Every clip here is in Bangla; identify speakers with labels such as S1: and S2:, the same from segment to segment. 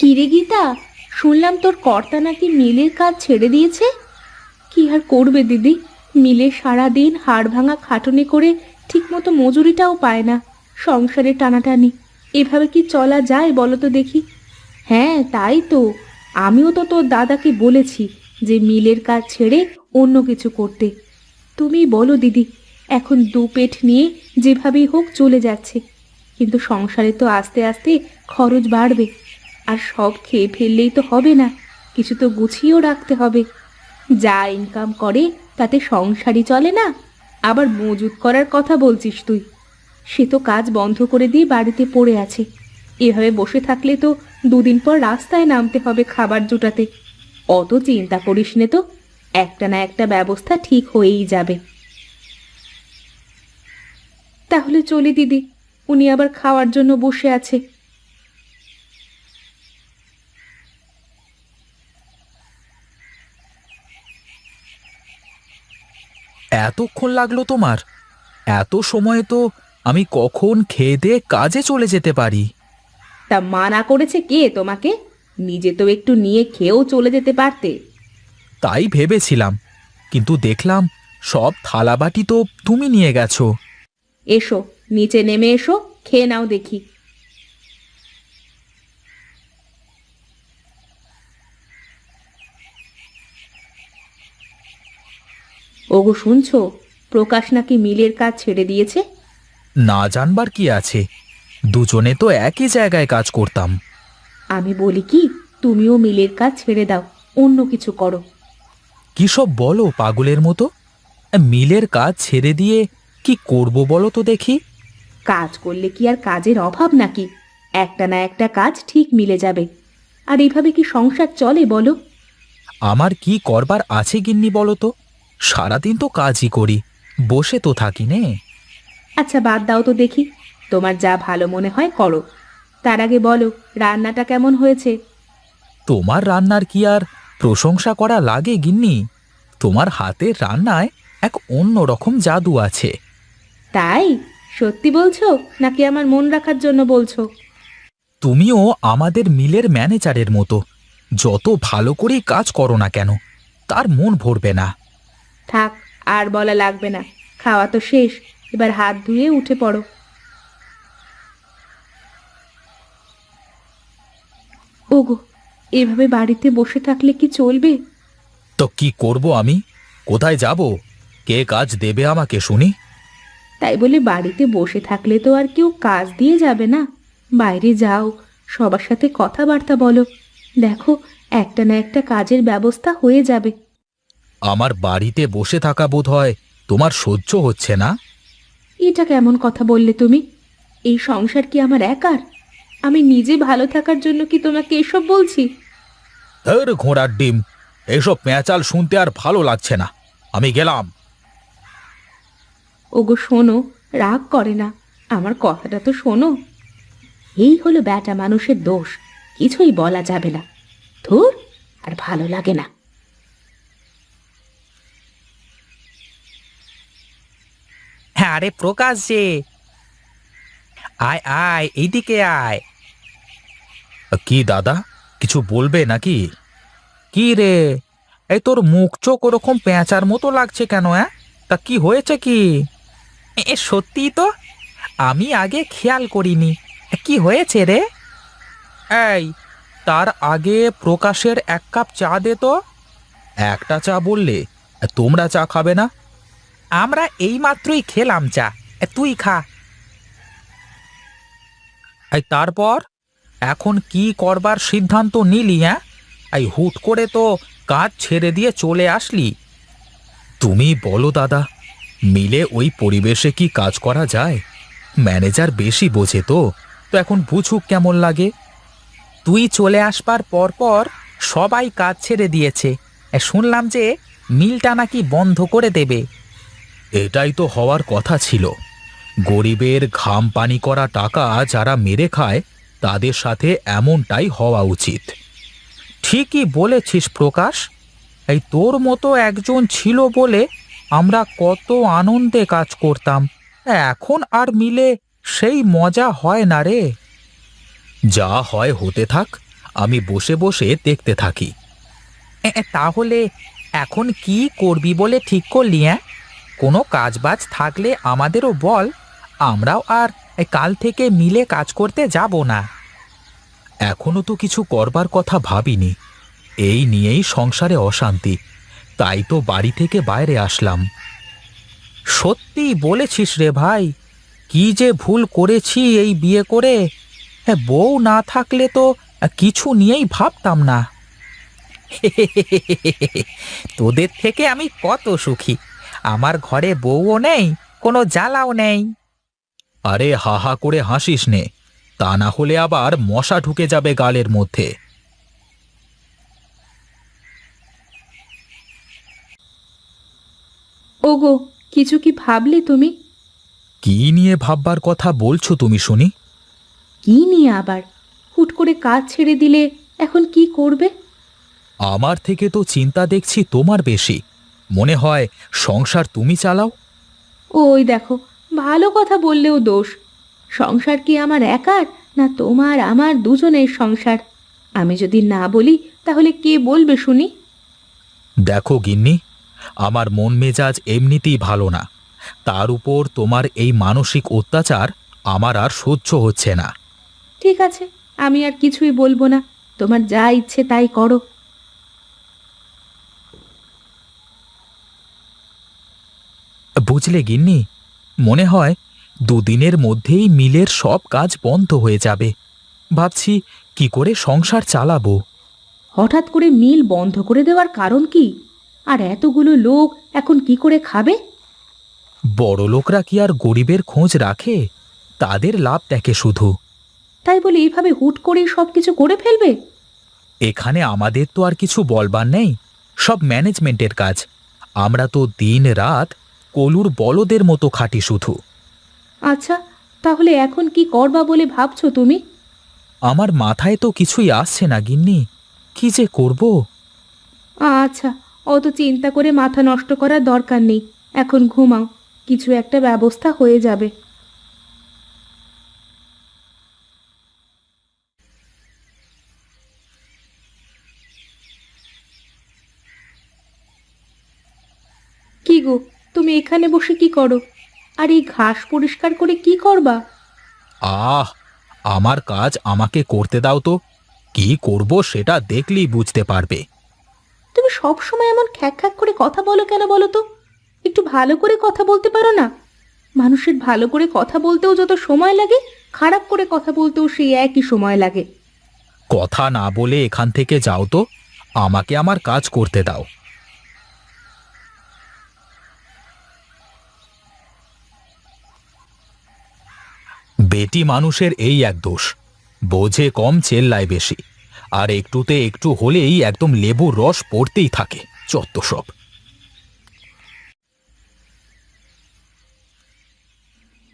S1: কি রে গীতা, শুনলাম তোর কর্তা নাকি মিলের কাজ ছেড়ে দিয়েছে। কি আর করবে দিদি, মিলে সারাদিন হাড় ভাঙা খাটুনি করে ঠিকমতো মজুরিটাও পায় না। সংসারে টানাটানি, এভাবে কি চলা যায় বলো তো দেখি। হ্যাঁ তাই তো, আমিও তো তোর দাদাকে বলেছি যে মিলের কাজ ছেড়ে অন্য কিছু করতে। তুমি বলো দিদি, এখন দু পেট নিয়ে যেভাবেই হোক চলে যাচ্ছে, কিন্তু সংসারে তো আস্তে আস্তে খরচ বাড়বে। আর সব খেয়ে ফেললেই তো হবে না, কিছু তো গুছিয়েও রাখতে হবে। যা ইনকাম করে তাতে সংসারই চলে না, আবার মজুত করার কথা বলছিস তুই। সে তো কাজ বন্ধ করে দিয়ে বাড়িতে পড়ে আছে। এভাবে বসে থাকলে তো দুদিন পর রাস্তায় নামতে হবে খাবার জোটাতে। অত চিন্তা করিস নে তো, একটা না একটা ব্যবস্থা ঠিক হয়েই যাবে। তাহলে চলি দিদি, উনি আবার খাওয়ার জন্য বসে আছে।
S2: এতক্ষণ লাগলো তোমার? এত সময়ে তো আমি কখন খেয়ে দিয়ে কাজে চলে যেতে পারি।
S1: তা মানা করেছে কে তোমাকে? নিজে তো একটু নিয়ে খেয়েও চলে যেতে পারতে।
S2: তাই ভেবেছিলাম, কিন্তু দেখলাম সব থালাবাটি তো তুমি নিয়ে গেছো।
S1: এসো, নিচে নেমে এসো, খেয়ে নাও দেখি। ওগো শুনছো, প্রকাশ নাকি মিলের কাজ ছেড়ে দিয়েছে।
S2: না জানবার কি আছে, দুজনে তো একই জায়গায় কাজ করতাম।
S1: আমি বলি কি, তুমিও মিলের কাজ ছেড়ে দাও, অন্য কিছু করো।
S2: কি সব বলো পাগলের মতো? মিলের কাজ ছেড়ে দিয়ে কি করব বলো তো দেখি।
S1: কাজ করলে কি আর কাজের অভাব নাকি? একটা না একটা কাজ ঠিক মিলে যাবে। আর এইভাবে কি সংসার চলে বলো?
S2: আমার কি করবার আছে গিন্নি বলো তো? সারাদিন তো কাজই করি, বসে তো থাকি নে।
S1: আচ্ছা বাদ দাও তো দেখি, তোমার যা ভালো মনে হয় করো। তার আগে বলো, রান্নাটা কেমন হয়েছে?
S2: তোমার রান্নার কি আর প্রশংসা করা লাগে গিন্নি? তোমার হাতের রান্নায় এক অন্য রকম জাদু আছে।
S1: তাই? সত্যি বলছো নাকি আমার মন রাখার জন্য বলছো?
S2: তুমিও আমাদের মিলের ম্যানেজারের মতো, যত ভালো করেই কাজ করো না কেন তার মন ভরবে না।
S1: থাক, আর বলা লাগবে না। খাওয়া তো শেষ, এবার হাত ধুয়ে উঠে পড়ো। ওগো, এভাবে বাড়িতে বসে থাকলে কি চলবে?
S2: তো কি করব আমি? কোথায় যাব? কে কাজ দেবে আমাকে শুনি?
S1: তাই বলে বাড়িতে বসে থাকলে তো আর কেউ কাজ দিয়ে যাবে না। বাইরে যাও, সবার সাথে কথাবার্তা বলো, দেখো একটা না একটা কাজের ব্যবস্থা হয়ে যাবে।
S2: আমার বাড়িতে বসে থাকা বোধ হয় তোমার সহ্য হচ্ছে না।
S1: এটা কেমন কথা বললে তুমি? এই সংসার কি আমার একার? আমি নিজে ভালো থাকার জন্য কি তোমাকে এসব বলছি?
S2: ধর ঘোড়ার ডিম, এসব পেঁচাল শুনতে আর ভালো লাগছে না। আমি গেলাম।
S1: ওগো শোনো, রাগ করে না, আমার কথাটা তো শোনো। এই হলো ব্যাটা মানুষের দোষ, কিছুই বলা যাবে না। ধুর, আর ভালো লাগে না।
S2: হ্যাঁ, আরে প্রকাশ যে, আয় আয় এইদিকে আয়। কি দাদা, কিছু বলবে নাকি? কি রে, এই তোর মুখ চোখ ওরকম পেঁচার মতো লাগছে কেন? তা কি হয়েছে কি? সত্যি তো, আমি আগে খেয়াল করিনি। কি হয়েছে রে? এই, তার আগে প্রকাশের এক কাপ চা দে তো। একটা চা বললে? তোমরা চা খাবে না? আমরা এইমাত্রই খেলাম চা, তুই খা। এই তারপর এখন কি করবার সিদ্ধান্ত নিলি? এই হুট করে তো কাজ ছেড়ে দিয়ে চলে আসলি। তুমি বলো দাদা, মিলে ওই পরিবেশে কি কাজ করা যায়? ম্যানেজার বেশি বোঝে তো, তো এখন বুঝুক কেমন লাগে। তুই চলে আসবার পর পর সবাই কাজ ছেড়ে দিয়েছে। শুনলাম যে মিলটা নাকি বন্ধ করে দেবে। এটাই তো হওয়ার কথা ছিল। গরিবের ঘাম পানি করা টাকা যারা মেরে খায়, তাদের সাথে এমনটাই হওয়া উচিত। ঠিকই বলেছিস প্রকাশ, এই তোর মতো একজন ছিল বলে আমরা কত আনন্দে কাজ করতাম। এখন আর মিলে সেই মজা হয় না রে। যা হয় হতে থাক, আমি বসে বসে দেখতে থাকি। তাহলে এখন কি করবি বলে ঠিক করলি? কোনো কাজবাজ থাকলে আমাদেরও বল, আমরাও আর কাল থেকে মিলে কাজ করতে যাব না। এখনো তো কিছু করবার কথা ভাবিনি, এই নিয়েই সংসারে অশান্তি, তাই তো বাড়ি থেকে বাইরে আসলাম। সত্যি বলেছিস রে ভাই, কি যে ভুল করেছি এই বিয়ে করে। বউ না থাকলে তো কিছু নিয়েই ভাবতাম না। তোদের থেকে আমি কত সুখী, আমার ঘরে বউও নেই, কোনো জ্বালাও নেই। আরে হা হা করে হাসিস নে, তা না হলে আবার মশা ঢুকে যাবে গালের মধ্যে।
S1: ওগো, কিছু কি ভাবলে তুমি?
S2: কি নিয়ে ভাববার কথা বলছো তুমি শুনি?
S1: কি নিয়ে আবার? হুট করে কাজ ছেড়ে দিলে এখন কি করবে?
S2: আমার থেকে তো চিন্তা দেখছি তোমার বেশি। মনে হয় সংসার তুমি চালাও।
S1: ওই দেখো, ভালো কথা বললেও দোষ। সংসার কি আমার একার, না তোমার আমার দুজনের সংসার? আমি যদি না বলি তাহলে কে বলবে শুনি?
S2: দেখো গিন্নি, আমার মন মেজাজ এমনিতেই ভালো না, তার উপর তোমার এই মানসিক অত্যাচার আমার আর সহ্য হচ্ছে না।
S1: ঠিক আছে, আমি আর কিছুই বলবো না। তোমার যা ইচ্ছে তাই করো।
S2: বুঝলে গিন্নি, মনে হয় দুদিনের মধ্যেই মিলের সব কাজ বন্ধ হয়ে যাবে। ভাবছি কি করে সংসার চালাবো।
S1: হঠাৎ করে মিল বন্ধ করে দেওয়ার কারণ কি? আর এতগুলো লোক এখন কি করে খাবে?
S2: বড়লোকরা কি আর গরিবের খোঁজ রাখে? তাদের লাভ দেখে শুধু।
S1: তাই বলে এইভাবে হুট করেই সব কিছু করে ফেলবে?
S2: এখানে আমাদের তো আর কিছু বলবার নেই, সব ম্যানেজমেন্টের কাজ। আমরা তো দিন রাত কলুর বলদের মতো খাটি শুধু।
S1: আচ্ছা, তাহলে এখন কি করবা বলে ভাবছো তুমি?
S2: আমার মাথায় তো কিছুই আসছে না গিন্নি, কি যে করব।
S1: আচ্ছা, অত চিন্তা করে মাথা নষ্ট করার দরকার নেই। এখন ঘুমাও, কিছু একটা ব্যবস্থা হয়ে যাবে। কি গো, তুমি এখানে বসে কি করো? আর এই ঘাস পরিষ্কার করে কি করবা?
S2: আহ, আমার কাজ আমাকে করতে দাও তো, কি করব সেটা দেখলেই বুঝতে পারবে।
S1: তুমি সব সময় এমন খ্যাক খ্যাক করে কথা বলো কেন বলো তো? একটু ভালো করে কথা বলতে পারো না? মানুষের ভালো করে কথা বলতেও যত সময় লাগে, খারাপ করে কথা বলতেও সেই একই সময় লাগে।
S2: কথা না বলে এখান থেকে যাও তো, আমাকে আমার কাজ করতে দাও। বেটি মানুষের এই এক দোষ, বোঝে কম চেল্লায় বেশি, আর একটুতে একটু হলেই একদম লেবুর রস পড়তেই থাকে। চত্ব সব।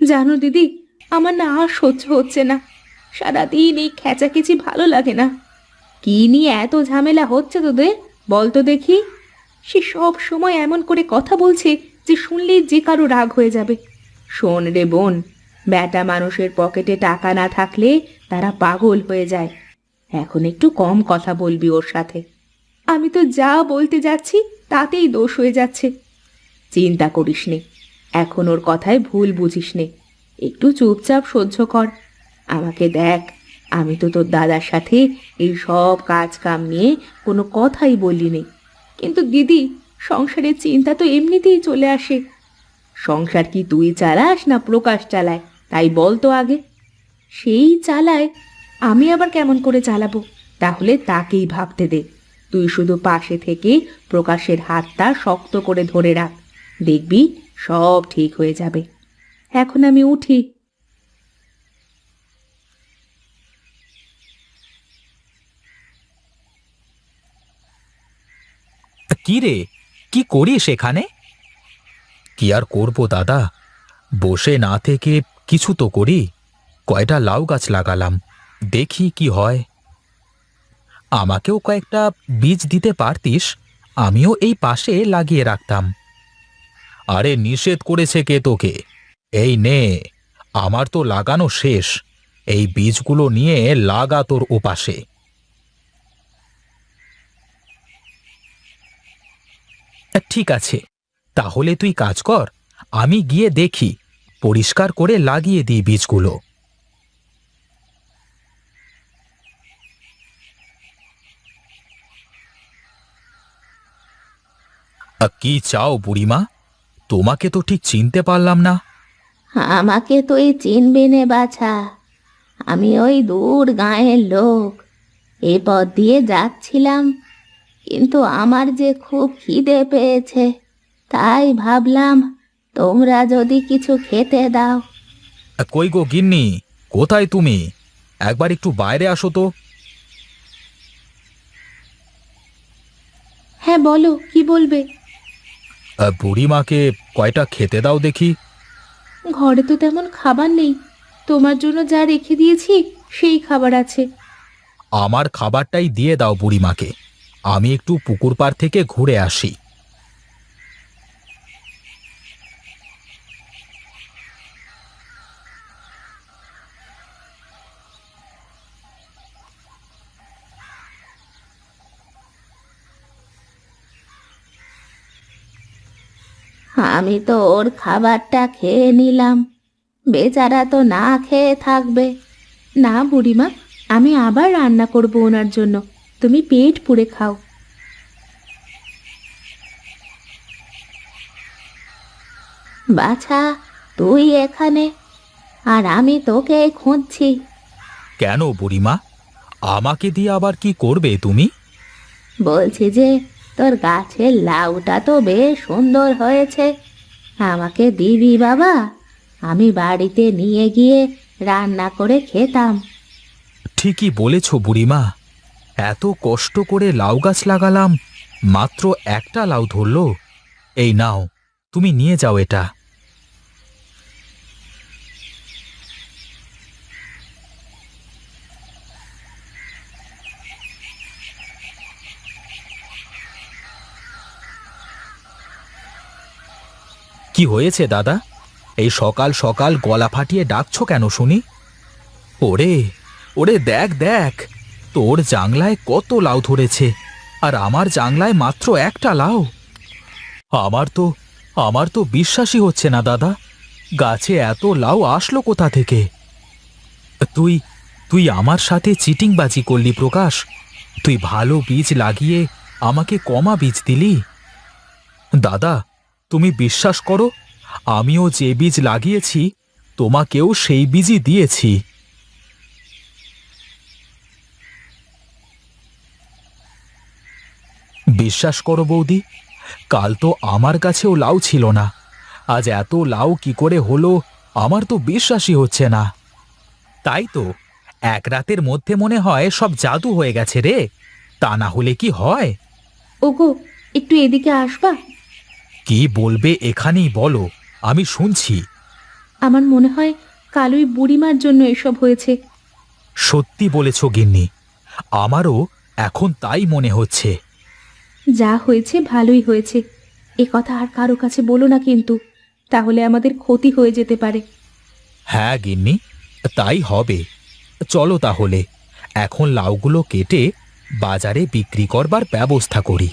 S1: জানো দিদি, আমার না আর সহ্য হচ্ছে না। সারাদিন এই খেচাখেচি ভালো লাগে না। কি নিয়ে এত ঝামেলা হচ্ছে তোদের, বল তো দেখি। সে সব সময় এমন করে কথা বলছে যে শুনলেই যে কারো রাগ হয়ে যাবে। শোন রে বোন, বেটা মানুষের পকেটে টাকা না থাকলে তারা পাগল হয়ে যায়। এখন একটু কম কথা বলবি ওর সাথে। আমি তো যা বলতে যাচ্ছি তাতেই দোষ হয়ে যাচ্ছে। চিন্তা করিস নে, এখন ওর কথায় ভুল বুঝিস নে। একটু চুপচাপ সহ্য কর। আমাকে দেখ, আমি তো তোর দাদার সাথে এই সব কাজ কাম নিয়ে কোনো কথাই বলিনি। কিন্তু দিদি, সংসারের চিন্তা তো এমনিতেই চলে আসে। সংসার কি তুই চালাস না প্রকাশ চালায়, তাই বল তো আগে। সেই চালায়, আমি আবার কেমন করে চালাবো? তাহলে তাকেই ভাবতে দে। তুই শুধু পাশে থেকে প্রকাশের হাতটা শক্ত করে ধরে রাখ, দেখবি সব ঠিক হয়ে যাবে। এখন আমি উঠি।
S2: কি রে, কি করিস এখানে? কি আর করব দাদা, বসে না থেকে কিছু তো করি। কয়টা লাউ গাছ লাগালাম, দেখি কি হয়। আমাকেও কয়েকটা বীজ দিতে পারতিস, আমিও এই পাশে লাগিয়ে রাখতাম। আরে নিষেধ করেছে কে তোকে? এই নে, আমার তো লাগানো শেষ, এই বীজগুলো নিয়ে লাগা তোর ওপাশে। ঠিক আছে, তাহলে তুই কাজ কর, আমি গিয়ে দেখি, পরিষ্কার করে লাগিয়ে দিই বীজগুলো। কি চাও বুড়িমা? তোমাকে তো ঠিক চিনতে পারলাম না।
S1: আমাকে তুই চিনবি নে বাছা, আমি ওই দূর গাঁয়ের লোক। এ পথ দিয়ে যাচ্ছিলাম, কিন্তু আমার যে খুব খিদে পেয়েছে, তাই ভাবলাম তোমরা যদি কিছু খেতে দাও।
S2: কই গো গিন্নি, কোথায় তুমি? একবার একটু বাইরে আসো তো।
S1: হ্যাঁ বলো, কি বলবে?
S2: বুড়িমাকে কয়টা খেতে দাও দেখি।
S1: ঘরে তো তেমন খাবার নেই, তোমার জন্য যা রেখে দিয়েছি সেই খাবার আছে।
S2: আমার খাবারটাই দিয়ে দাও বুড়িমাকে, আমি একটু পুকুর পাড় থেকে ঘুরে আসি।
S1: আমি তো ওর খাবারটা খেয়ে নিলাম, বেচারা তো না খেয়ে থাকবে। না বুড়িমা, আমি আবার রান্না করব ওনার জন্য, তুমি পেট পুড়ে খাও। বাছা, তুই এখানে, আর আমি তোকে খুঁজছি।
S2: কেন বুড়িমা, আমাকে দিয়ে আবার কি করবে তুমি?
S1: বলছি যে তোর গাছের লাউটা তো বেশ সুন্দর হয়েছে, আমাকে দিবি বাবা? আমি বাড়িতে নিয়ে গিয়ে রান্না করে খেতাম।
S2: ঠিকই বলেছ বুড়িমা, এত কষ্ট করে লাউ গাছ লাগালাম, মাত্র একটা লাউ ধরলো। এই নাও, তুমি নিয়ে যাও এটা। কি হয়েছে দাদা? এই সকাল সকাল গলা ফাটিয়ে ডাকছো কেন শুনি? ওরে, ওরে দেখ দেখ, তোর জাংলায় কত লাউ ধরেছে, আর আমার জাংলায় মাত্র একটা লাউ। আমার তো আমার তো বিশ্বাসই হচ্ছে না দাদা, গাছে এত লাউ আসলো কোথা থেকে? তুই তুই আমার সাথে চিটিংবাজি করলি প্রকাশ। তুই ভালো বীজ লাগিয়ে আমাকে কমা বীজ দিলি। দাদা, তুমি বিশ্বাস করো, আমিও যে বীজ লাগিয়েছি তোমাকেও সেই বীজই দিয়েছি। বিশ্বাস করো বৌদি, কাল তো আমার কাছেও লাউ ছিল না, আজ এত লাউ কি করে হলো আমার তো বিশ্বাসই হচ্ছে না। তাই তো, এক রাতের মধ্যে মনে হয় সব জাদু হয়ে গেছে রে, তা না হলে কি হয়?
S1: ওগো, একটু এদিকে আসবা?
S2: কি বলবে এখানেই বলো, আমি শুনছি।
S1: আমার মনে হয় কাল ওই বুড়িমার জন্য এসব হয়েছে।
S2: সত্যি বলেছ গিন্নি, আমারও এখন তাই মনে হচ্ছে।
S1: যা হয়েছে ভালোই হয়েছে, এ কথা আর কারো কাছে বলো না কিন্তু, তাহলে আমাদের ক্ষতি হয়ে যেতে পারে।
S2: হ্যাঁ গিন্নি, তাই হবে। চলো তাহলে এখন লাউগুলো কেটে বাজারে বিক্রি করবার ব্যবস্থা করি।